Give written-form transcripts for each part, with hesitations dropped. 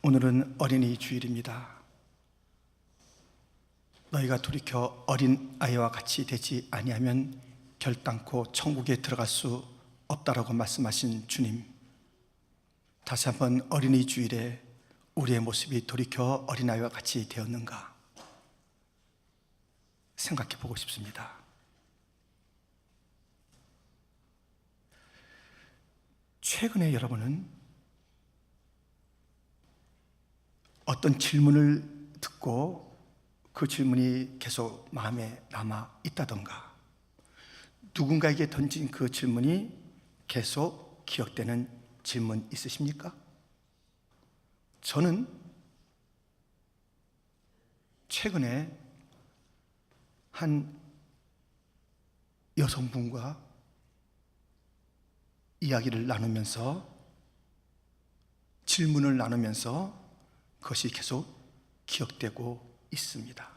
오늘은 어린이 주일입니다. 너희가 돌이켜 어린 아이와 같이 되지 아니하면 결단코 천국에 들어갈 수 없다라고 말씀하신 주님, 다시 한번 어린이 주일에 우리의 모습이 돌이켜 어린아이와 같이 되었는가 생각해 보고 싶습니다. 최근에 여러분은 어떤 질문을 듣고 그 질문이 계속 마음에 남아 있다던가, 누군가에게 던진 그 질문이 계속 기억되는 질문 있으십니까? 저는 최근에 한 여성분과 이야기를 나누면서, 질문을 나누면서 그것이 계속 기억되고 있습니다.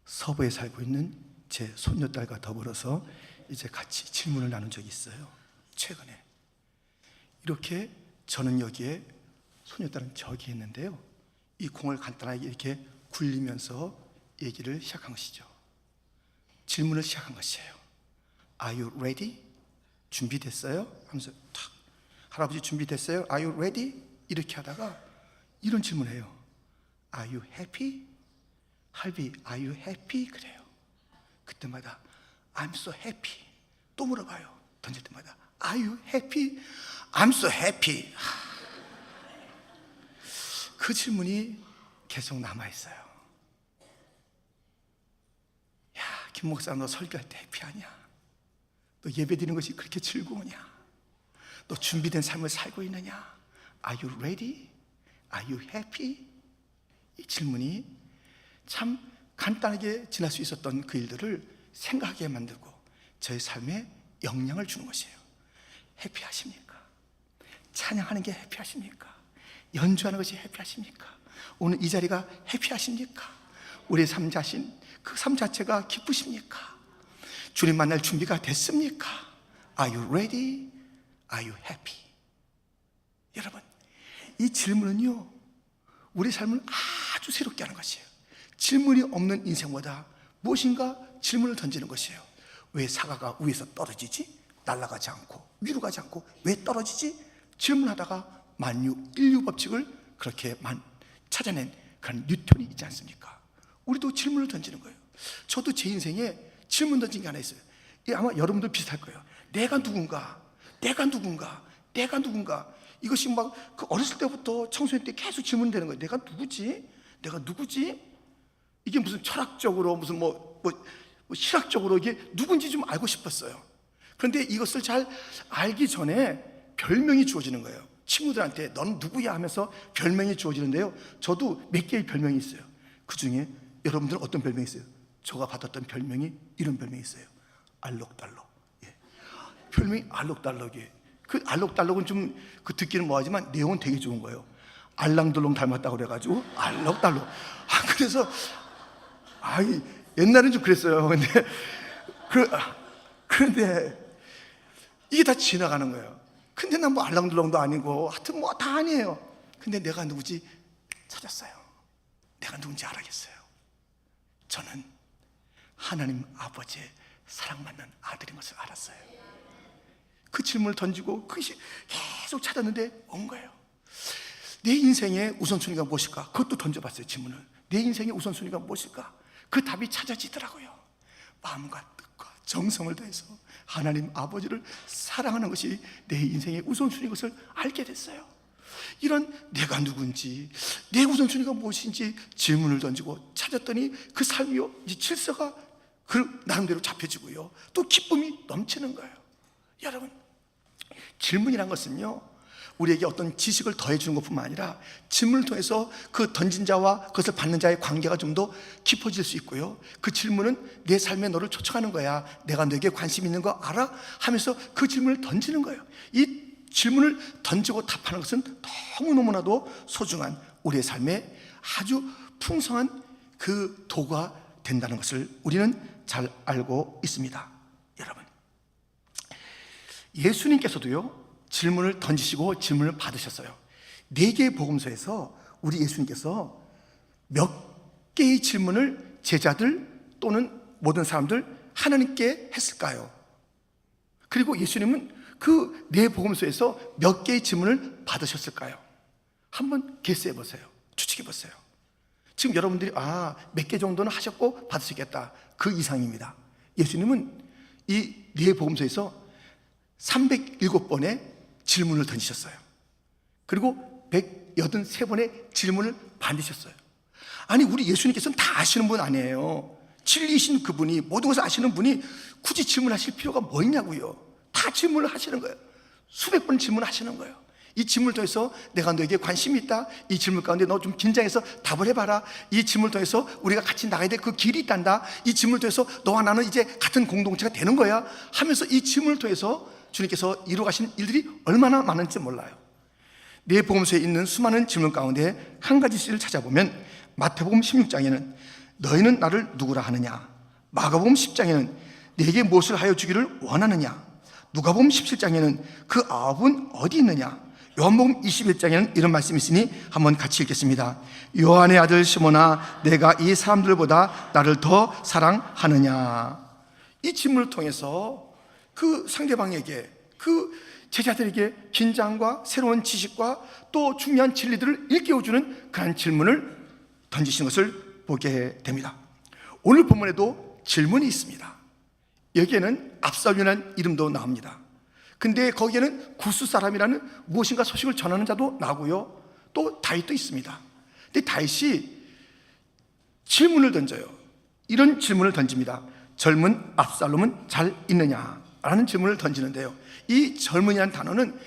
서부에 살고 있는 제 손녀딸과 더불어서 이제 같이 질문을 나눈 적이 있어요. 최근에 이렇게 저는 여기에, 손녀딸은 저기 있는데요, 이 공을 간단하게 이렇게 굴리면서 얘기를 시작한 것이죠. 질문을 시작한 것이에요. Are you ready? 준비됐어요? 하면서 탁, 할아버지 준비됐어요? Are you ready? 이렇게 하다가 이런 질문을 해요. Are you happy? 할비, Are you happy? 그래요. 그때마다 I'm so happy. 또 물어봐요. 던질 때마다 Are you happy? I'm so happy. 그 질문이 계속 남아있어요. 야, 김 목사, 너 설교할 때 해피하냐? 너 예배드리는 것이 그렇게 즐거우냐? 너 준비된 삶을 살고 있느냐? Are you ready? Are you happy? 이 질문이 참 간단하게 지날 수 있었던 그 일들을 생각하게 만들고 저의 삶에 영향을 주는 것이에요. 해피하십니까? 찬양하는 게 해피하십니까? 연주하는 것이 해피하십니까? 오늘 이 자리가 해피하십니까? 우리의 삶 자신, 그 삶 자체가 기쁘십니까? 주님 만날 준비가 됐습니까? Are you ready? Are you happy? 여러분, 이 질문은요, 우리 삶을 아주 새롭게 하는 것이에요. 질문이 없는 인생보다 무엇인가 질문을 던지는 것이에요. 왜 사과가 위에서 떨어지지? 날아가지 않고, 위로 가지 않고 왜 떨어지지? 질문하다가 만유 인류 법칙을 그렇게 찾아낸 그런 뉴턴이 있지 않습니까? 우리도 질문을 던지는 거예요. 저도 제 인생에 질문 던진 게 하나 있어요. 아마 여러분도 비슷할 거예요. 내가 누군가, 내가 누군가, 내가 누군가. 이것이 막 그 어렸을 때부터 청소년 때 계속 질문되는 거예요. 내가 누구지? 내가 누구지? 이게 무슨 철학적으로, 무슨 실학적으로 이게 누군지 좀 알고 싶었어요. 그런데 이것을 잘 알기 전에 별명이 주어지는 거예요. 친구들한테 넌 누구야 하면서 별명이 주어지는데요, 저도 몇 개의 별명이 있어요. 그 중에 여러분들은 어떤 별명이 있어요? 제가 받았던 별명이 이런 별명이 있어요. 알록달록. 예. 별명이 알록달록이에요. 그 알록달록은 좀 그 듣기는 뭐하지만 내용은 되게 좋은 거예요. 알랑들롱 닮았다고 그래가지고 알록달록. 그래서 옛날엔 좀 그랬어요. 그런데 이게 다 지나가는 거예요. 근데 난 뭐 알랑들롱도 아니고 하여튼 뭐 다 아니에요. 근데 내가 누구지 찾았어요. 내가 누군지 알아겠어요. 저는 하나님 아버지의 사랑받는 아들인 것을 알았어요. 그 질문을 던지고 그것이 계속 찾았는데 온 거예요. 내 인생의 우선순위가 무엇일까? 그것도 던져봤어요, 질문을. 내 인생의 우선순위가 무엇일까? 그 답이 찾아지더라고요. 마음과 뜻과 정성을 다해서 하나님 아버지를 사랑하는 것이 내 인생의 우선순위인 것을 알게 됐어요. 이런 내가 누군지, 내 우선순위가 무엇인지 질문을 던지고 찾았더니 그 삶이요, 이 질서가 그 나름대로 잡혀지고요, 또 기쁨이 넘치는 거예요. 여러분, 질문이란 것은요, 우리에게 어떤 지식을 더해주는 것뿐만 아니라 질문을 통해서 그 던진 자와 그것을 받는 자의 관계가 좀 더 깊어질 수 있고요, 그 질문은 내 삶에 너를 초청하는 거야, 내가 너에게 관심 있는 거 알아? 하면서 그 질문을 던지는 거예요. 이 질문을 던지고 답하는 것은 너무너무나도 소중한 우리의 삶에 아주 풍성한 그 도구가 된다는 것을 우리는 잘 알고 있습니다. 여러분, 예수님께서도요 질문을 던지시고 질문을 받으셨어요. 4개의 복음서에서 우리 예수님께서 몇 개의 질문을 제자들 또는 모든 사람들 하나님께 했을까요? 그리고 예수님은 그 네 복음서에서 몇 개의 질문을 받으셨을까요? 한번 개수해 보세요. 추측해 보세요. 지금 여러분들이 몇 개 정도는 하셨고 받으시겠다, 그 이상입니다. 예수님은 이 네 복음서에서 307번의 질문을 던지셨어요. 그리고 183번의 질문을 받으셨어요. 아니, 우리 예수님께서는 다 아시는 분 아니에요. 진리이신 그분이, 모든 것을 아시는 분이 굳이 질문하실 필요가 뭐 있냐고요. 다 질문을 하시는 거예요. 수백 번 질문하시는 거예요. 이 질문을 통해서 내가 너에게 관심이 있다, 이 질문 가운데 너 좀 긴장해서 답을 해봐라, 이 질문을 통해서 우리가 같이 나가야 될 그 길이 있단다, 이 질문을 통해서 너와 나는 이제 같은 공동체가 되는 거야 하면서 이 질문을 통해서 주님께서 이루어가신 일들이 얼마나 많은지 몰라요. 네 복음서에 있는 수많은 질문 가운데 한 가지씩을 찾아보면, 마태복음 16장에는 너희는 나를 누구라 하느냐, 마가복음 10장에는 네게 무엇을 하여 주기를 원하느냐, 누가복음 17장에는 그 아홉은 어디 있느냐, 요한복음 21장에는 이런 말씀이 있으니 한번 같이 읽겠습니다. 요한의 아들 시몬아, 내가 이 사람들보다 나를 더 사랑하느냐. 이 질문을 통해서 그 상대방에게, 그 제자들에게 긴장과 새로운 지식과 또 중요한 진리들을 일깨워주는 그런 질문을 던지신 것을 보게 됩니다. 오늘 본문에도 질문이 있습니다. 여기에는 압살롬이라는 이름도 나옵니다. 근데 거기에는 구스 사람이라는 무엇인가 소식을 전하는 자도 나오고요, 또 다윗도 있습니다. 근데 다윗이 질문을 던져요. 이런 질문을 던집니다. 젊은 압살롬은 잘 있느냐? 라는 질문을 던지는데요, 이 젊은이라는 단어는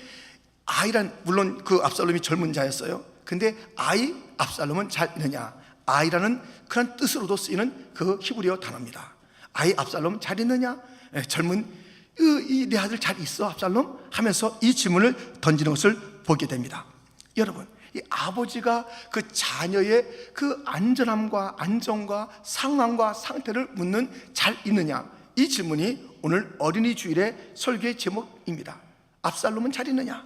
아이란, 물론 그 압살롬이 젊은 자였어요. 근데 아이 압살롬은 잘 있느냐, 아이라는 그런 뜻으로도 쓰이는 그 히브리어 단어입니다. 아이 압살롬 잘 있느냐? 젊은 내 아들 잘 있어 압살롬? 하면서 이 질문을 던지는 것을 보게 됩니다. 여러분, 이 아버지가 그 자녀의 그 안전함과 안정과 상황과 상태를 묻는 잘 있느냐, 이 질문이 오늘 어린이 주일의 설교의 제목입니다. 압살롬은 잘 있느냐?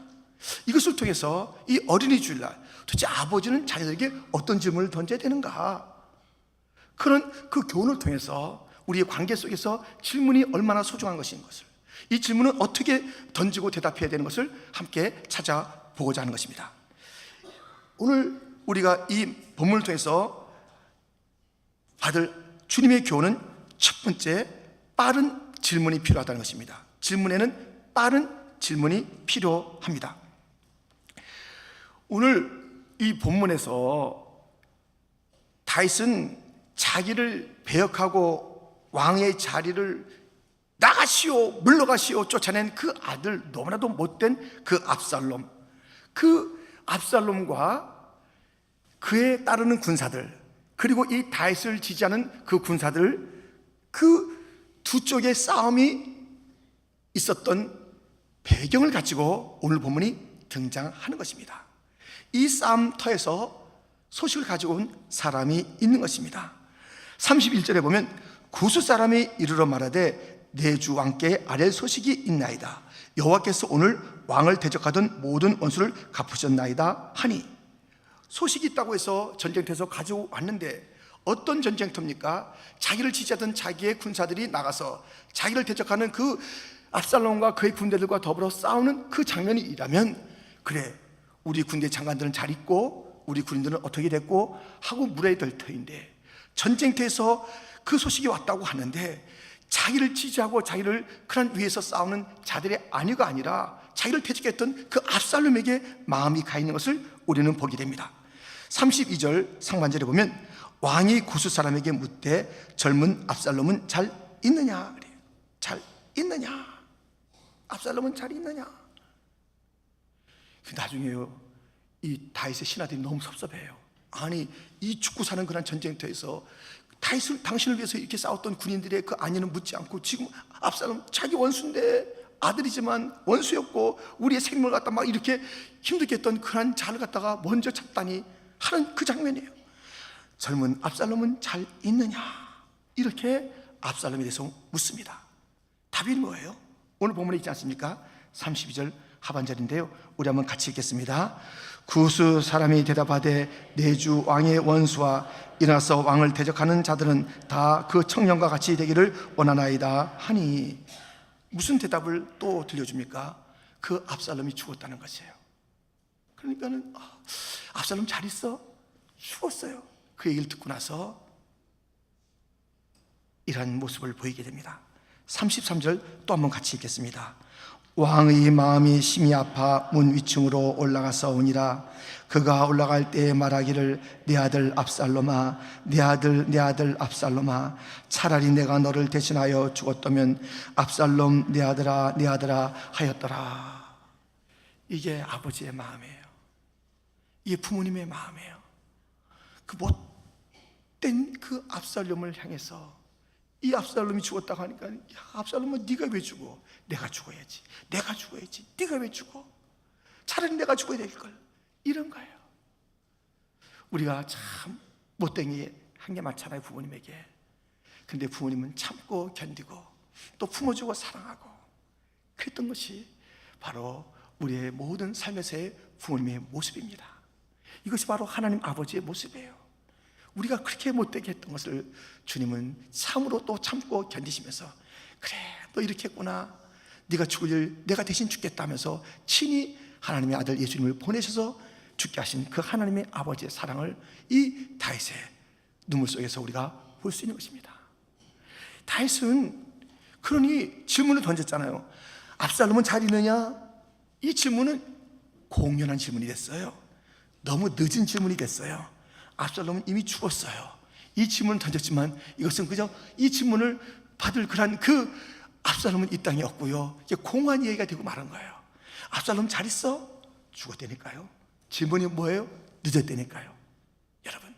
이것을 통해서 이 어린이 주일날 도대체 아버지는 자녀들에게 어떤 질문을 던져야 되는가, 그런 그 교훈을 통해서 우리의 관계 속에서 질문이 얼마나 소중한 것인 것을, 이 질문은 어떻게 던지고 대답해야 되는 것을 함께 찾아보고자 하는 것입니다. 오늘 우리가 이 본문을 통해서 받을 주님의 교훈은 첫 번째, 빠른 질문이 필요하다는 것입니다. 질문에는 빠른 질문이 필요합니다. 오늘 이 본문에서 다윗은 자기를 배역하고 왕의 자리를 나가시오, 물러가시오 쫓아낸 그 아들, 너무나도 못된 그 압살롬, 그 압살롬과 그에 따르는 군사들, 그리고 이 다윗을 지지하는 그 군사들, 그 두 쪽의 싸움이 있었던 배경을 가지고 오늘 본문이 등장하는 것입니다. 이 싸움터에서 소식을 가지고 온 사람이 있는 것입니다. 31절에 보면 구스 사람이 이르러 말하되 내 주 왕께 아랠 소식이 있나이다. 여호와께서 오늘 왕을 대적하던 모든 원수를 갚으셨나이다 하니, 소식이 있다고 해서 전쟁터에서 가지고 왔는데 어떤 전쟁터입니까? 자기를 지지하던 자기의 군사들이 나가서 자기를 대적하는 그 압살롬과 그의 군대들과 더불어 싸우는 그 장면이라면, 그래, 우리 군대 장관들은 잘 있고 우리 군인들은 어떻게 됐고 하고 물어야 될 터인데, 전쟁터에서 그 소식이 왔다고 하는데 자기를 지지하고 자기를 그런 위에서 싸우는 자들의 안위가 아니라 자기를 대적했던 그 압살롬에게 마음이 가 있는 것을 우리는 보게 됩니다. 32절 상반절에 보면 왕이 구스 사람에게 묻되 젊은 압살롬은 잘 있느냐? 그래요. 잘 있느냐? 압살롬은 잘 있느냐? 나중에요, 이 다윗의 신하들이 너무 섭섭해요. 아니, 이 죽고 사는 그런 전쟁터에서 다윗을, 당신을 위해서 이렇게 싸웠던 군인들의 그 안위는 묻지 않고 지금 압살롬 자기 원수인데, 아들이지만 원수였고 우리의 생명을 갖다 막 이렇게 힘들게 했던 그런 자를 갖다가 먼저 잡다니 하는 그 장면이에요. 젊은 압살롬은 잘 있느냐? 이렇게 압살롬에 대해서 묻습니다. 답이 뭐예요? 오늘 본문에 있지 않습니까? 32절 하반절인데요, 우리 한번 같이 읽겠습니다. 구스 사람이 대답하되 내 주 왕의 원수와 일어나서 왕을 대적하는 자들은 다 그 청년과 같이 되기를 원하나이다 하니. 무슨 대답을 또 들려줍니까? 그 압살롬이 죽었다는 것이에요. 그러니까는 압살롬 잘 있어? 죽었어요. 그 얘기를 듣고 나서 이러한 모습을 보이게 됩니다. 33절 또 한번 같이 읽겠습니다. 왕의 마음이 심히 아파 문 위층으로 올라가서오니라. 그가 올라갈 때에 말하기를 내 아들 압살롬아, 내 아들 압살롬아, 차라리 내가 너를 대신하여 죽었다면 압살롬 내 아들아 하였더라. 이게 아버지의 마음이에요. 이게 부모님의 마음이에요. 그 못된 그 압살롬을 향해서, 이 압살롬이 죽었다고 하니까, 야, 압살롬은 네가 왜 죽어? 내가 죽어야지. 네가 왜 죽어? 차라리 내가 죽어야 될걸. 이런 거예요. 우리가 참 못된 게 한 게 많잖아요, 부모님에게. 근데 부모님은 참고 견디고 또 품어주고 사랑하고, 그랬던 것이 바로 우리의 모든 삶에서의 부모님의 모습입니다. 이것이 바로 하나님 아버지의 모습이에요. 우리가 그렇게 못되게 했던 것을 주님은 참으로 또 참고 견디시면서, 그래 너 이렇게 했구나, 네가 죽을 일 내가 대신 죽겠다 하면서 친히 하나님의 아들 예수님을 보내셔서 죽게 하신 그 하나님의 아버지의 사랑을 이 다윗의 눈물 속에서 우리가 볼 수 있는 것입니다. 다윗은 그러니 질문을 던졌잖아요. 압살롬은 잘 있느냐? 이 질문은 공연한 질문이 됐어요. 너무 늦은 질문이 됐어요. 압살롬은 이미 죽었어요. 이 질문을 던졌지만 이것은 그저 이 질문을 받을 그런 그 압살롬은 이 땅에 없고요, 이게 공허한 얘기가 되고 말한 거예요. 압살롬 잘 있어? 죽었다니까요. 질문이 뭐예요? 늦었다니까요. 여러분,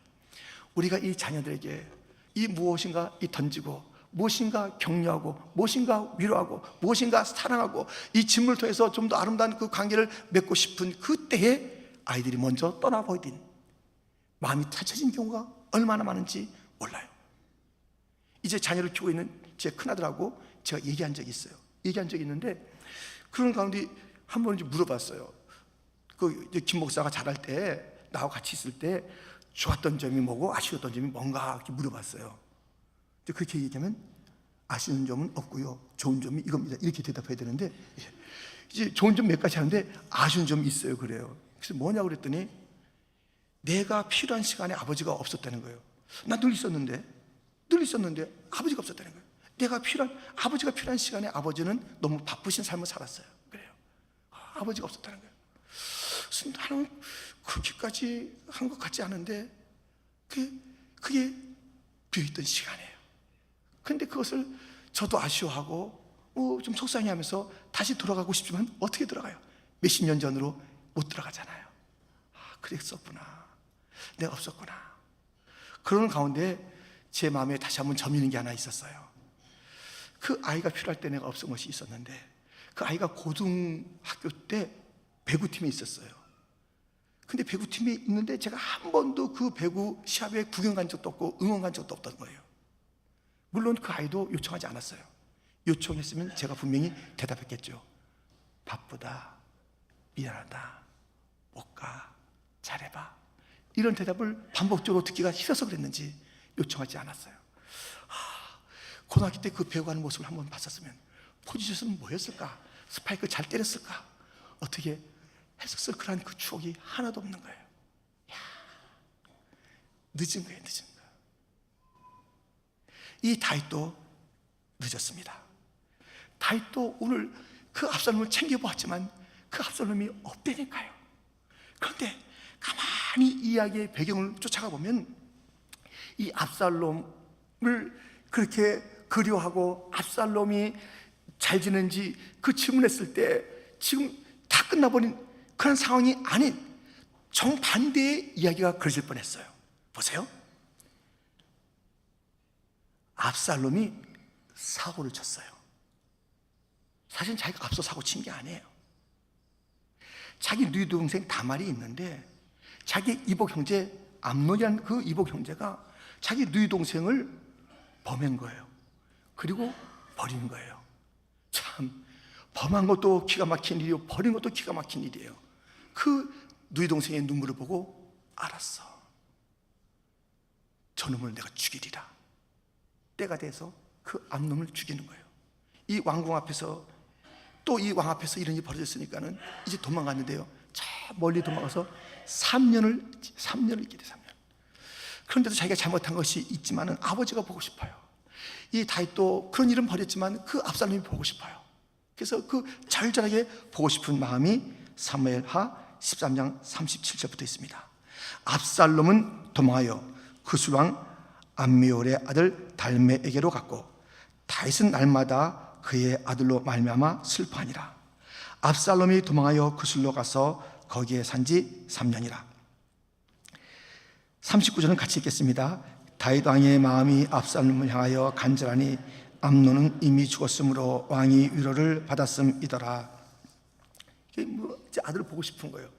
우리가 이 자녀들에게 이 무엇인가 이 던지고, 무엇인가 격려하고, 무엇인가 위로하고, 무엇인가 사랑하고, 이 질문을 통해서 좀 더 아름다운 그 관계를 맺고 싶은 그때에 아이들이 먼저 떠나버린, 마음이 타쳐진 경우가 얼마나 많은지 몰라요. 이제 자녀를 키우고 있는 제 큰아들하고 제가 얘기한 적이 있어요. 얘기한 적이 있는데, 그런 가운데 한 번 물어봤어요. 그 김 목사가 자랄 때 나하고 같이 있을 때 좋았던 점이 뭐고 아쉬웠던 점이 뭔가 이렇게 물어봤어요. 그렇게 얘기하면 아쉬운 점은 없고요, 좋은 점이 이겁니다, 이렇게 대답해야 되는데, 이제 좋은 점 몇 가지 하는데 아쉬운 점이 있어요. 그래요. 그래서 뭐냐고 그랬더니 내가 필요한 시간에 아버지가 없었다는 거예요. 나 늘 있었는데 아버지가 없었다는 거예요. 아버지가 필요한 시간에 아버지는 너무 바쁘신 삶을 살았어요. 그래요. 아버지가 없었다는 거예요. 그래서 나는 그렇게까지 한 것 같지 않은데 그게 비어있던 시간이에요. 근데 그것을 저도 아쉬워하고 좀 속상해하면서 다시 돌아가고 싶지만 어떻게 돌아가요? 몇십 년 전으로 못 들어가잖아요. 그랬었구나, 내가 없었구나. 그러는 가운데 제 마음에 다시 한번 저미는 게 하나 있었어요. 그 아이가 필요할 때 내가 없은 것이 있었는데, 그 아이가 고등학교 때 배구팀에 있었어요. 근데 배구팀에 있는데 제가 한 번도 그 배구 시합에 구경 간 적도 없고 응원 간 적도 없던 거예요. 물론 그 아이도 요청하지 않았어요. 요청했으면 제가 분명히 대답했겠죠. 바쁘다, 미안하다, 못 가, 잘해봐. 이런 대답을 반복적으로 듣기가 싫어서 그랬는지 요청하지 않았어요. 고등학교 때 그 배우하는 모습을 한번 봤었으면 포지션은 뭐였을까? 스파이크 잘 때렸을까? 어떻게 했었을 그런 그 추억이 하나도 없는 거예요. 늦은 거예요. 이 다윗도 늦었습니다. 다윗도 오늘 그 압살롬을 챙겨보았지만 그 압살롬이 없다니까요. 그런데 가만히 이 이야기의 배경을 쫓아가 보면 이 압살롬을 그렇게 그리워하고 압살롬이 잘 지는지 그 질문했을 때 지금 다 끝나버린 그런 상황이 아닌 정반대의 이야기가 그려질 뻔했어요. 보세요. 압살롬이 사고를 쳤어요. 사실 자기가 앞서 사고 친 게 아니에요. 자기 누이 동생 다말이 있는데 자기 이복 형제 암논이라는 그 이복 형제가 자기 누이 동생을 범한 거예요. 그리고 버린 거예요. 참 범한 것도 기가 막힌 일이요, 버린 것도 기가 막힌 일이에요. 그 누이 동생의 눈물을 보고 알았어. 저놈을 내가 죽이리라. 때가 돼서 그 암놈을 죽이는 거예요. 이 왕궁 앞에서, 또 이 왕 앞에서 이런 일이 벌어졌으니까는 이제 도망갔는데요, 저 멀리 도망가서 3년을 있게 돼. 3년. 그런데도 자기가 잘못한 것이 있지만은 아버지가 보고 싶어요. 이 다윗도 그런 일은 벌였지만 그 압살롬이 보고 싶어요. 그래서 그 절절하게 보고 싶은 마음이 사무엘하 13장 37절부터 있습니다. 압살롬은 도망하여 그술왕 암미올의 아들 달메에게로 갔고 다윗은 날마다 그의 아들로 말미암아 슬퍼하니라. 압살롬이 도망하여 그술로 가서 거기에 산지 3년이라. 39절은 같이 읽겠습니다. 다윗 왕의 마음이 압살롬을 향하여 간절하니 암논은 이미 죽었으므로 왕이 위로를 받았음이더라. 이제 아들을 보고 싶은 거예요.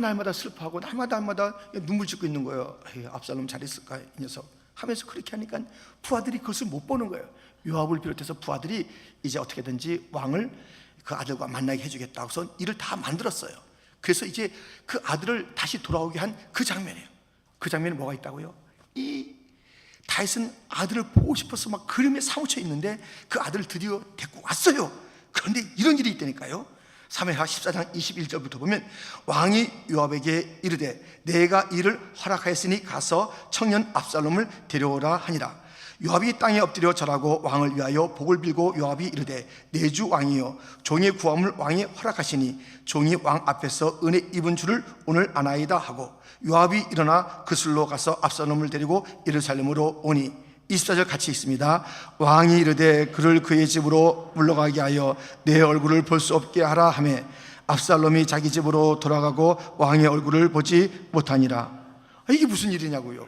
날마다 슬퍼하고 날마다 눈물 짓고 있는 거예요. 압살롬 잘 있을까 이 녀석 하면서 그렇게 하니까 부하들이 그것을 못 보는 거예요. 요압을 비롯해서 부하들이 이제 어떻게든지 왕을 그 아들과 만나게 해주겠다고 해서 일을 다 만들었어요. 그래서 이제 그 아들을 다시 돌아오게 한 그 장면이에요. 그 장면에 뭐가 있다고요? 이 다윗은 아들을 보고 싶어서 막 그림에 사무쳐 있는데 그 아들을 드디어 데리고 왔어요. 그런데 이런 일이 있다니까요. 사무엘하 14장 21절부터 보면 왕이 요압에게 이르되 내가 이를 허락하였으니 가서 청년 압살롬을 데려오라 하니라. 요압이 땅에 엎드려 절하고 왕을 위하여 복을 빌고 요압이 이르되 내 주 왕이여 종의 구함을 왕이 허락하시니 종이 왕 앞에서 은혜 입은 줄을 오늘 아나이다 하고 요압이 일어나 그술로 가서 압살롬을 데리고 예루살렘으로 오니 24절 같이 있습니다. 왕이 이르되 그를 그의 집으로 물러가게 하여 내 얼굴을 볼 수 없게 하라 하매 압살롬이 자기 집으로 돌아가고 왕의 얼굴을 보지 못하니라. 이게 무슨 일이냐고요.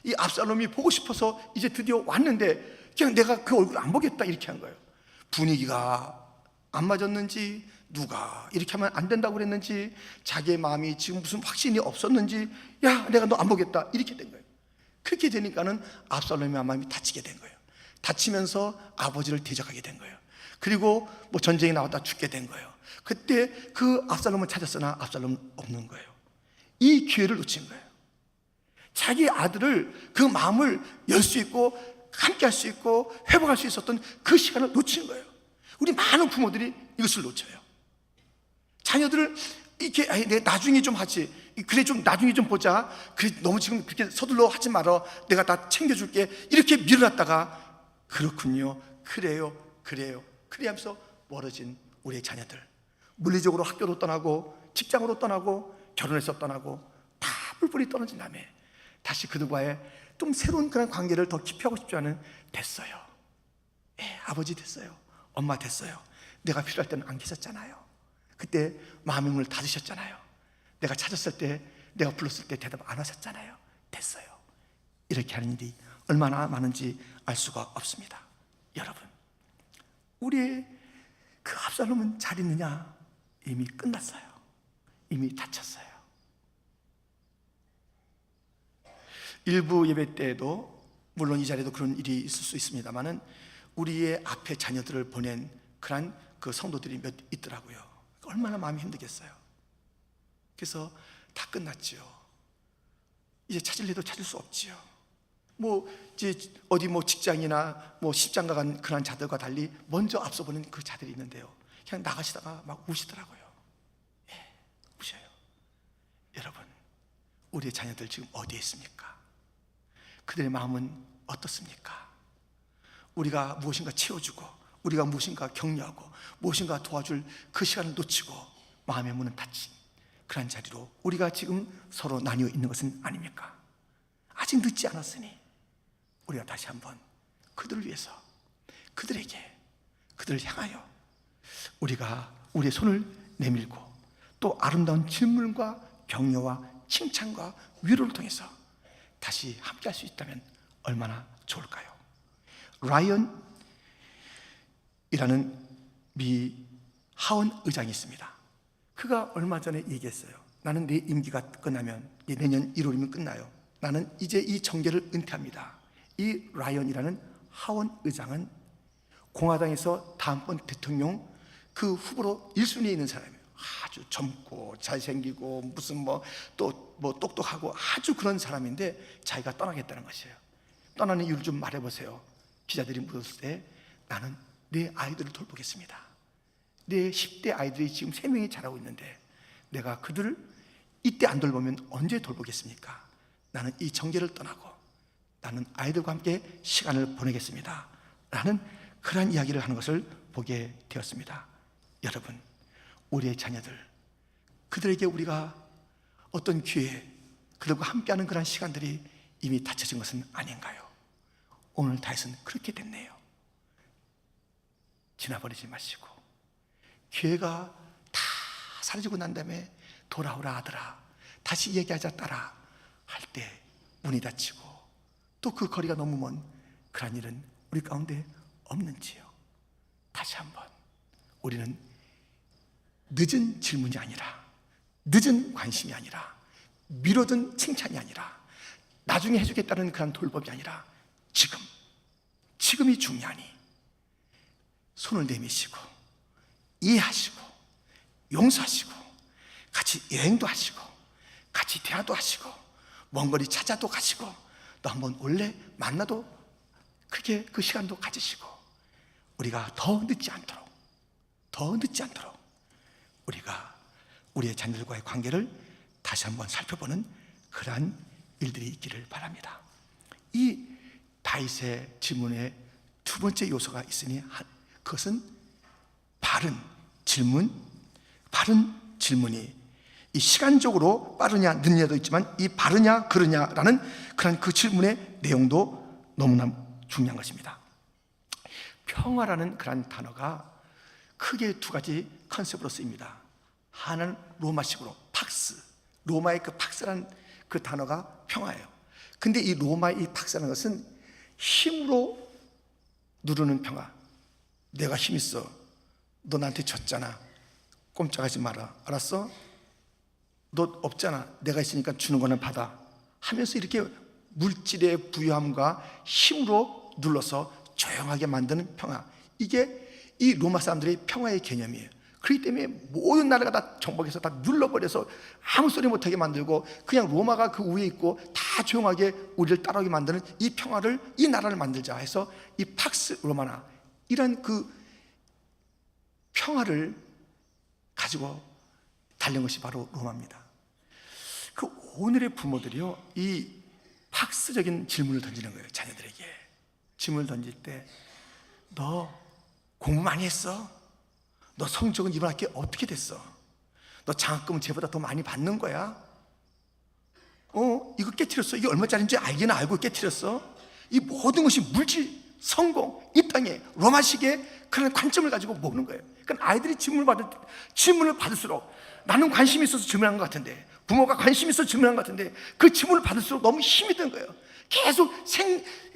이 압살롬이 보고 싶어서 이제 드디어 왔는데 그냥 내가 그 얼굴 안 보겠다 이렇게 한 거예요. 분위기가 안 맞았는지, 누가 이렇게 하면 안 된다고 그랬는지, 자기의 마음이 지금 무슨 확신이 없었는지, 야 내가 너 안 보겠다 이렇게 된 거예요. 그렇게 되니까는 압살롬의 마음이 다치게 된 거예요. 다치면서 아버지를 대적하게 된 거예요. 그리고 뭐 전쟁이 나왔다 죽게 된 거예요. 그때 그 압살롬을 찾았으나 압살롬 없는 거예요. 이 기회를 놓친 거예요. 자기 아들을 그 마음을 열 수 있고 함께 할 수 있고 회복할 수 있었던 그 시간을 놓친 거예요. 우리 많은 부모들이 이것을 놓쳐요. 자녀들을 이렇게 나중에 좀 하지, 그래 좀 나중에 좀 보자, 그래 너무 지금 그렇게 서둘러 하지 말어, 내가 다 챙겨줄게 이렇게 밀어놨다가 그렇군요, 그래요 그래 하면서 멀어진 우리의 자녀들, 물리적으로 학교로 떠나고 직장으로 떠나고 결혼해서 떠나고 다 뿔뿔이 떨어진 다음에 다시 그들과의 좀 새로운 그런 관계를 더 깊이 하고 싶지 않은 됐어요. 아버지 됐어요. 엄마 됐어요. 내가 필요할 때는 안 계셨잖아요. 그때 마음의 문을 닫으셨잖아요. 내가 찾았을 때, 내가 불렀을 때 대답 안 하셨잖아요. 됐어요. 이렇게 하는 일이 얼마나 많은지 알 수가 없습니다. 여러분, 우리의 그 압살롬은 잘 있느냐? 이미 끝났어요. 이미 다쳤어요. 일부 예배 때에도 물론 이 자리에도 그런 일이 있을 수 있습니다만은 우리의 앞에 자녀들을 보낸 그런 그 성도들이 몇 있더라고요. 얼마나 마음이 힘들겠어요. 그래서 다 끝났지요. 이제 찾을래도 찾을 수 없지요. 뭐 이제 어디 뭐 직장이나 뭐 십장가 간 그런 자들과 달리 먼저 앞서보는 그 자들이 있는데요, 그냥 나가시다가 막 우시더라고요. 우셔요. 여러분, 우리의 자녀들 지금 어디에 있습니까? 그들의 마음은 어떻습니까? 우리가 무엇인가 채워주고 우리가 무엇인가 격려하고 무엇인가 도와줄 그 시간을 놓치고 마음의 문은 닫힌 그런 자리로 우리가 지금 서로 나뉘어 있는 것은 아닙니까? 아직 늦지 않았으니 우리가 다시 한번 그들을 위해서, 그들에게, 그들을 향하여 우리가 우리의 손을 내밀고 또 아름다운 질문과 격려와 칭찬과 위로를 통해서 다시 함께 할 수 있다면 얼마나 좋을까요? 라이언이라는 미 하원 의장이 있습니다. 그가 얼마 전에 얘기했어요. 나는 내 임기가 끝나면, 내년 1월이면 끝나요. 나는 이제 이 정계를 은퇴합니다. 이 라이언이라는 하원 의장은 공화당에서 다음번 대통령 그 후보로 1순위에 있는 사람이에요. 아주 젊고 잘생기고 무슨 뭐 똑똑하고 아주 그런 사람인데 자기가 떠나겠다는 것이에요. 떠나는 이유를 좀 말해보세요. 기자들이 물었을 때 나는 내 아이들을 돌보겠습니다. 내 10대 아이들이 지금 3명이 자라고 있는데 내가 그들을 이때 안 돌보면 언제 돌보겠습니까? 나는 이 정계를 떠나고 나는 아이들과 함께 시간을 보내겠습니다 라는 그런 이야기를 하는 것을 보게 되었습니다. 여러분, 우리의 자녀들, 그들에게 우리가 어떤 기회, 그들과 함께하는 그런 시간들이 이미 닫혀진 것은 아닌가요? 오늘 다윗은 그렇게 됐네요. 지나버리지 마시고 기회가 다 사라지고 난 다음에 돌아오라 아들아, 다시 얘기하자 딸아 할 때 문이 닫히고 또 그 거리가 너무 먼 그런 일은 우리 가운데 없는지요? 다시 한번 우리는 늦은 질문이 아니라, 늦은 관심이 아니라, 미뤄둔 칭찬이 아니라, 나중에 해주겠다는 그런 돌봄이 아니라 지금이 중요하니 손을 내미시고 이해하시고 용서하시고 같이 여행도 하시고 같이 대화도 하시고 먼 거리 찾아도 가시고 또 한번 원래 만나도 그렇게 그 시간도 가지시고 우리가 더 늦지 않도록 우리가 우리의 자녀들과의 관계를 다시 한번 살펴보는 그러한 일들이 있기를 바랍니다. 이 다윗의 질문의 두 번째 요소가 있으니 그것은 바른 질문이 이 시간적으로 빠르냐 늦냐도 있지만 이 바르냐 그르냐라는 그런 그 질문의 내용도 너무나 중요한 것입니다. 평화라는 그런 단어가 크게 두 가지 컨셉으로 쓰입니다. 하나는 로마식으로 팍스, 로마의 그 팍스라는 그 단어가 평화예요. 근데 이 로마의 이 팍스라는 것은 힘으로 누르는 평화. 내가 힘 있어, 너 나한테 졌잖아, 꼼짝하지 마라, 알았어? 너 없잖아, 내가 있으니까 주는 거는 받아 하면서 이렇게 물질의 부유함과 힘으로 눌러서 조용하게 만드는 평화, 이게 이 로마 사람들의 평화의 개념이에요. 그렇기 때문에 모든 나라가 다 정복해서 다 눌러버려서 아무 소리 못하게 만들고 그냥 로마가 그 위에 있고 다 조용하게 우리를 따라오게 만드는 이 평화를, 이 나라를 만들자 해서 이 팍스 로마나 이런 그 평화를 가지고 달린 것이 바로 로마입니다. 그 오늘의 부모들이요, 이 팍스적인 질문을 던지는 거예요. 자녀들에게 질문을 던질 때 너 공부 많이 했어? 너 성적은 이번 학기에 어떻게 됐어? 너 장학금은 쟤보다 더 많이 받는 거야? 이거 깨트렸어? 이게 얼마짜리인지 알기는 알고 깨트렸어? 이 모든 것이 물질, 성공, 이 땅에 로마식의 그런 관점을 가지고 먹는 거예요. 그러니까 아이들이 질문을 받을수록 나는 관심이 있어서 질문한 것 같은데, 부모가 관심이 있어서 질문한 것 같은데 그 질문을 받을수록 너무 힘이 드는 거예요. 계속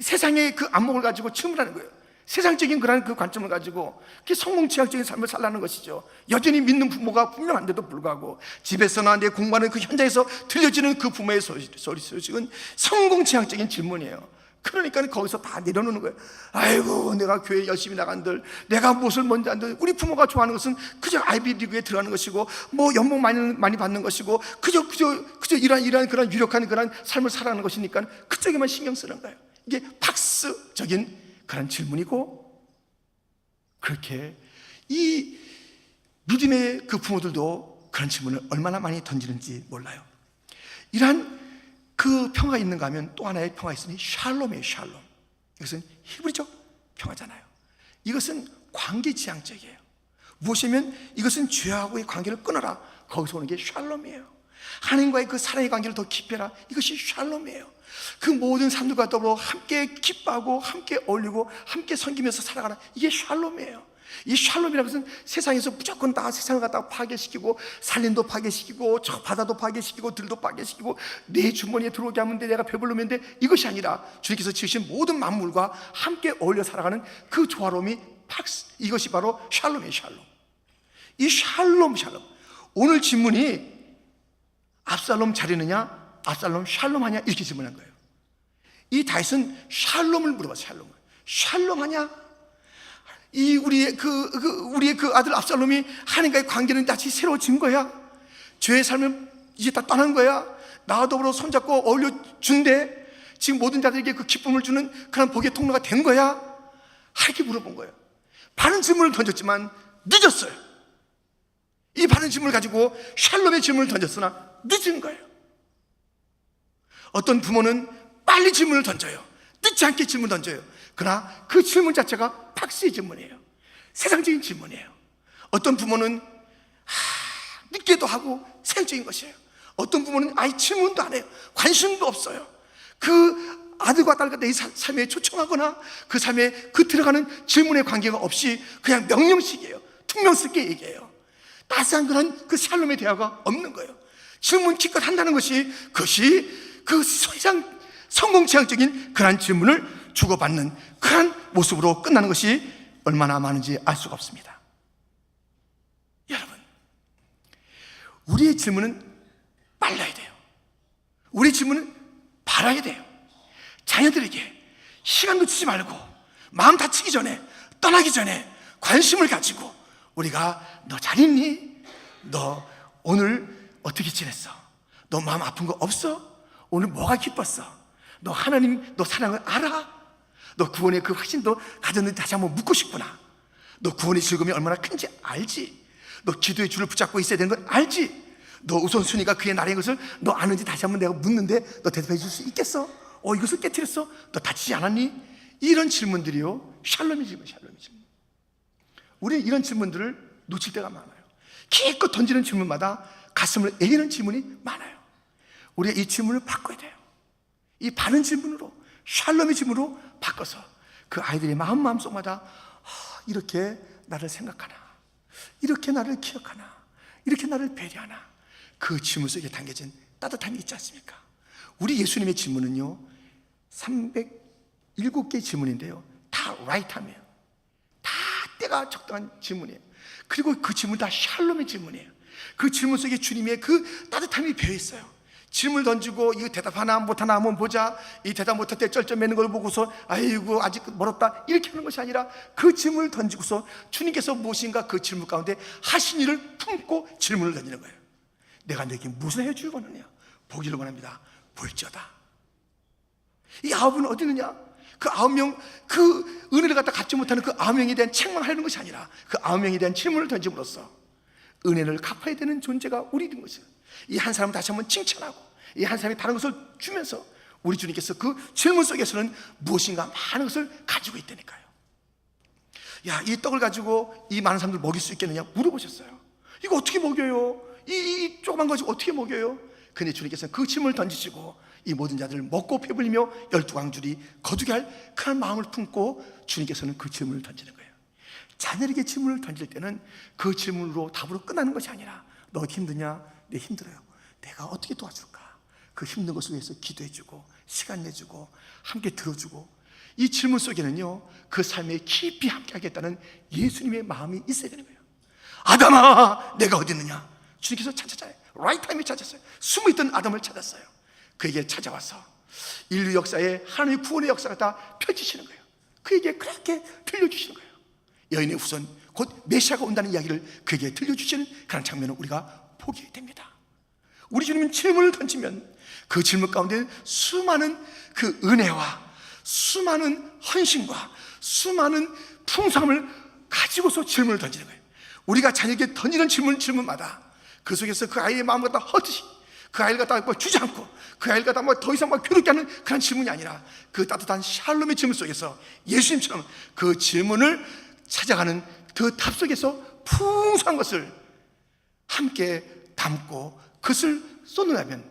세상의 그 안목을 가지고 질문하는 거예요. 세상적인 그런 그 관점을 가지고 성공지향적인 삶을 살라는 것이죠. 여전히 믿는 부모가 분명한데도 불구하고 집에서나 내 공부하는 그 현장에서 들려지는 그 부모의 소식은 성공지향적인 질문이에요. 그러니까 거기서 다 내려놓는 거예요. 아이고, 내가 교회 열심히 나간들, 내가 무엇을 먼저 한들. 우리 부모가 좋아하는 것은 그저 아이비리그에 들어가는 것이고 뭐 연봉 많이 받는 것이고 그저 이러한 그런 유력한 그런 삶을 살아가는 것이니까 그쪽에만 신경 쓰는 거예요. 이게 팍스적인 그런 질문이고, 그렇게 이 믿음의 그 부모들도 그런 질문을 얼마나 많이 던지는지 몰라요. 이러한 그 평화가 있는가 하면 또 하나의 평화가 있으니 샬롬이에요. 샬롬. 이것은 히브리적 평화잖아요. 이것은 관계지향적이에요. 무엇이면 이것은 죄하고의 관계를 끊어라, 거기서 오는 게 샬롬이에요. 하나님과의 그 사랑의 관계를 더 깊이 해라, 이것이 샬롬이에요. 그 모든 사람들과 더불어 함께 기뻐하고 함께 어울리고 함께 섬기면서 살아가라, 이게 샬롬이에요. 이 샬롬이라는 것은 세상에서 무조건 다 세상을 갖다가 파괴시키고 산림도 파괴시키고 저 바다도 파괴시키고 들도 파괴시키고 내 주머니에 들어오게 하면 돼, 내가 배불르면 돼, 이것이 아니라 주님께서 지으신 모든 만물과 함께 어울려 살아가는 그 조화로움이 이것이 바로 샬롬이에요. 샬롬. 이 샬롬. 오늘 질문이 압살롬 잘했느냐, 압살롬 샬롬하냐, 이렇게 질문한 거예요. 이 다윗은 샬롬을 물어봤어요. 샬롬하냐? 우리의 그 아들 압살롬이 하나님과의 관계는 다시 새로워진 거야? 죄의 삶을 이제 다 떠난 거야? 나와 더불어 손잡고 어울려 준대? 지금 모든 자들에게 그 기쁨을 주는 그런 복의 통로가 된 거야? 하게 물어본 거예요. 바른 질문을 던졌지만 늦었어요. 이 바른 질문을 가지고 샬롬의 질문을 던졌으나 늦은 거예요. 어떤 부모는 빨리 질문을 던져요. 늦지 않게 질문 던져요. 그러나 그 질문 자체가 박스의 질문이에요. 세상적인 질문이에요. 어떤 부모는 늦게도 하고 세상적인 것이에요. 어떤 부모는 아예 질문도 안 해요. 관심도 없어요. 그 아들과 딸과 내 삶에 초청하거나 그 삶에 그 들어가는 질문의 관계가 없이 그냥 명령식이에요. 퉁명스럽게 얘기해요. 따스한 그런 그 샬롬의 대화가 없는 거예요. 질문 기껏 한다는 것이 그것이 그 세상 성공체형적인 그런 질문을 주고받는 그런 모습으로 끝나는 것이 얼마나 많은지 알 수가 없습니다. 여러분, 우리의 질문은 빨라야 돼요. 우리의 질문은 바라야 돼요. 자녀들에게 시간 놓치지 말고 마음 다치기 전에, 떠나기 전에 관심을 가지고 우리가 너 잘 있니? 너 오늘 어떻게 지냈어? 너 마음 아픈 거 없어? 오늘 뭐가 기뻤어? 너 하나님 너 사랑을 알아? 너 구원의 그 확신도 가졌는데 다시 한번 묻고 싶구나. 너 구원의 즐거움이 얼마나 큰지 알지? 너 기도의 줄을 붙잡고 있어야 되는 걸 알지? 너 우선순위가 그의 나라인 것을 너 아는지 다시 한번 내가 묻는데 너 대답해 줄 수 있겠어? 이것을 깨트렸어? 너 다치지 않았니? 이런 질문들이요, 샬롬의 질문, 샬롬의 질문. 우리 이런 질문들을 놓칠 때가 많아요. 기껏 던지는 질문마다 가슴을 애리는 질문이 많아요. 우리가 이 질문을 바꿔야 돼요. 이 바른 질문으로, 샬롬의 질문으로 바꿔서 그 아이들의 마음속마다 이렇게 나를 생각하나, 이렇게 나를 기억하나, 이렇게 나를 배려하나, 그 질문 속에 담겨진 따뜻함이 있지 않습니까? 우리 예수님의 질문은요 307개의 질문인데요 다 라이트함이에요. 다 때가 적당한 질문이에요. 그리고 그 질문 다 샬롬의 질문이에요. 그 질문 속에 주님의 그 따뜻함이 배어있어요. 질문을 던지고 이거 대답하나 못하나 한번 보자, 이 대답 못할 때 쩔쩔매는 걸 보고서 아이고 아직 멀었다 이렇게 하는 것이 아니라 그 질문을 던지고서 주님께서 무엇인가 그 질문 가운데 하신 일을 품고 질문을 던지는 거예요. 내가 너에게 무엇을 해주기 원하느냐? 보기를 원합니다. 볼지어다. 이 9은 어디 있느냐? 그 9명, 그 은혜를 갖다 갖지 못하는 그 9명에 대한 책망하려는 것이 아니라 그 9명에 대한 질문을 던짐으로써 은혜를 갚아야 되는 존재가 우리 된 것이에요. 이 한 사람을 다시 한번 칭찬하고 이 한 사람이 다른 것을 주면서 우리 주님께서 그 질문 속에서는 무엇인가 많은 것을 가지고 있다니까요. 야, 이 떡을 가지고 이 많은 사람들 먹일 수 있겠느냐 물어보셨어요. 이거 어떻게 먹여요? 이 조그만 거 가지고 어떻게 먹여요? 근데 주님께서는 그 질문을 던지시고 이 모든 자들을 먹고 배불리며 12광줄이 거두게 할 그런 마음을 품고 주님께서는 그 질문을 던지는 거예요. 자녀에게 질문을 던질 때는 그 질문으로 답으로 끝나는 것이 아니라 너 힘드냐? 네, 힘들어요. 내가 어떻게 도와줄까? 그 힘든 것을 위해서 기도해주고 시간 내주고 함께 들어주고, 이 질문 속에는요 그 삶에 깊이 함께 하겠다는 예수님의 마음이 있어야 되는 거예요. 아담아, 내가 어디 있느냐? 주님께서 찾았잖아요. 라이트 타임에 찾았어요. 숨어있던 아담을 찾았어요. 그에게 찾아와서 인류 역사에 하나님의 구원의 역사가 다 펼치시는 거예요. 그에게 그렇게 들려주시는 거예요. 여인의 후손 곧 메시아가 온다는 이야기를 그에게 들려주시는 그런 장면을 우리가 보게 됩니다. 우리 주님은 질문을 던지면 그 질문 가운데 수많은 그 은혜와 수많은 헌신과 수많은 풍성함을 가지고서 질문을 던지는 거예요. 우리가 자녀에게 던지는 질문마다 그 속에서 그 아이의 마음을 갖다 헛듯이 그 아이를 갖다 주지 않고 그 아이를 갖다 더 이상 괴롭게 하는 그런 질문이 아니라 그 따뜻한 샬롬의 질문 속에서 예수님처럼 그 질문을 찾아가는 그 답 속에서 풍성한 것을 함께 담고 그것을 쏟아내면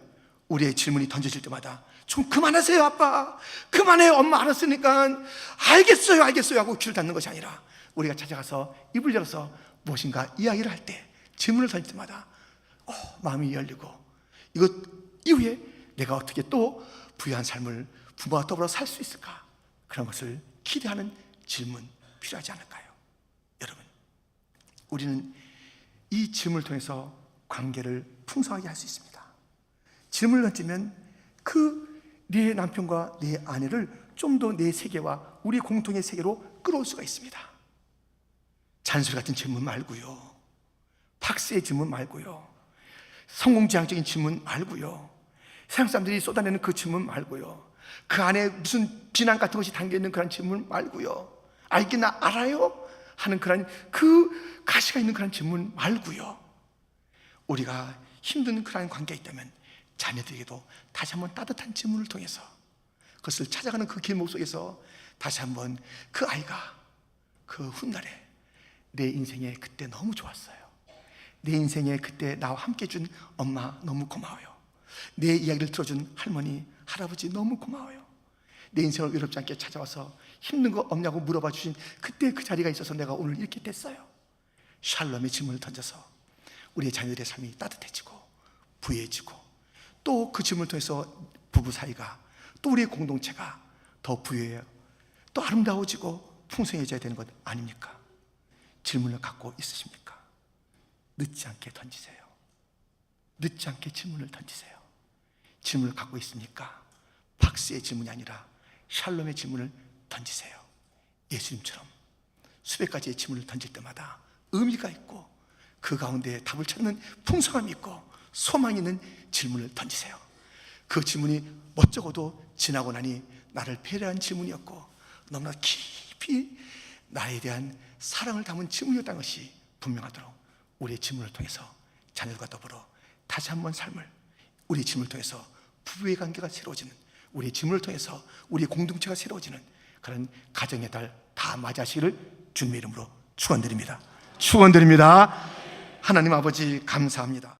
우리의 질문이 던져질 때마다 좀 그만하세요 아빠, 그만해요 엄마, 알았으니까 알겠어요 하고 귀를 닫는 것이 아니라 우리가 찾아가서 입을 열어서 무엇인가 이야기를 할 때, 질문을 던질 때마다 마음이 열리고 이것 이후에 내가 어떻게 또 부유한 삶을 부모와 더불어 살 수 있을까, 그런 것을 기대하는 질문 필요하지 않을까요? 여러분, 우리는 이 질문을 통해서 관계를 풍성하게 할 수 있습니다. 질문을 던지면 네 남편과 네 아내를 좀 더 내 세계와 우리 공통의 세계로 끌어올 수가 있습니다. 잔소리 같은 질문 말고요, 박스의 질문 말고요, 성공지향적인 질문 말고요, 세상 사람들이 쏟아내는 그 질문 말고요, 그 안에 무슨 비난 같은 것이 담겨있는 그런 질문 말고요, 알기나 알아요? 하는 그런 그 가시가 있는 그런 질문 말고요, 우리가 힘든 그런 관계가 있다면 자녀들에게도 다시 한번 따뜻한 질문을 통해서 그것을 찾아가는 그 길목 속에서 다시 한번 그 아이가 그 훗날에 내 인생에 그때 너무 좋았어요, 내 인생에 그때 나와 함께 해준 엄마 너무 고마워요, 내 이야기를 들어준 할머니 할아버지 너무 고마워요, 내 인생을 외롭지 않게 찾아와서 힘든 거 없냐고 물어봐 주신 그때 그 자리가 있어서 내가 오늘 이렇게 됐어요. 샬롬의 질문을 던져서 우리의 자녀들의 삶이 따뜻해지고 부유해지고, 또 그 질문을 통해서 부부 사이가, 또 우리의 공동체가 더 부유해요, 또 아름다워지고 풍성해져야 되는 것 아닙니까? 질문을 갖고 있으십니까? 늦지 않게 던지세요. 늦지 않게 질문을 던지세요. 질문을 갖고 있습니까? 박스의 질문이 아니라 샬롬의 질문을 던지세요. 예수님처럼 수백 가지의 질문을 던질 때마다 의미가 있고 그 가운데 답을 찾는 풍성함이 있고 소망이 있는 질문을 던지세요. 그 질문이 멋쩍어도 지나고 나니 나를 배려한 질문이었고 너무나 깊이 나에 대한 사랑을 담은 질문이었다는 것이 분명하도록 우리의 질문을 통해서 자녀들과 더불어 다시 한번 삶을, 우리의 질문을 통해서 부부의 관계가 새로워지는, 우리의 질문을 통해서 우리의 공동체가 새로워지는 그런 가정의 달 다 맞이하시기를 주님의 이름으로 축원드립니다. 축원드립니다. 하나님 아버지 감사합니다.